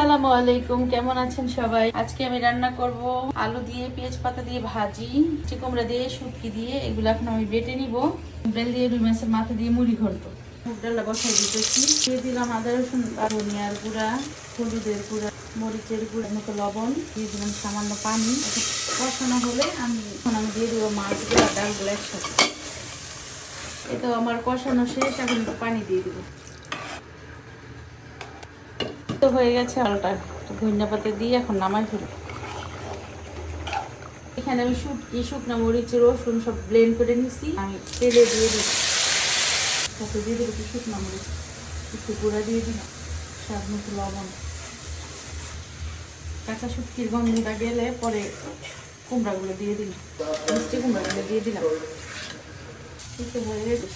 আসসালামু আলাইকুম, কেমন আছেন সবাই? আজকে আমি রান্না করব আলু দিয়ে পেঁয়াজ পাতা দিয়ে ভাজি, চিকুমড়া দিয়ে শুটকি দিয়ে। এগুলো এখন আমি বেটে নিব। বেল দিয়ে রুই মাছের মাথা দিয়ে মুড়ি ঘন্ট। মুগ ডালটা বসাই দিতেছি। দিয়ে দিলাম আদা রসুন ধনিয়ার গুঁড়া, হলুদের গুঁড়া, মরিচের গুঁড়া, মতো লবণ দিয়ে দিলাম, সামান্য পানি। কষানো হলে আমি দিয়ে দেবো মাছগুলো আর ডালগুলো একসাথে। এটা আমার কষানো শেষ, এখন একটু পানি দিয়ে দিব। তো হয়ে গেছে আলুটা, ধনিয়া পাতা দিয়ে এখন নামাই ফেলব। এখানে আমি শুটকি, শুকনো মরিচ, রসুন সব ব্লেন্ড করে নিছি। আমি তেলে দিয়ে দিই, সাথে দিয়ে দেবো একটু শুকনো মরিচ, একটু গুঁড়া দিয়ে দিলাম, স্বাদ মতো লবণ। কাঁচা শুটকির গন্ধটা গেলে পরে কুমড়াগুলো দিয়ে দিলাম, মিষ্টি কুমড়াগুলো দিয়ে দিলাম। হয়ে গেছে,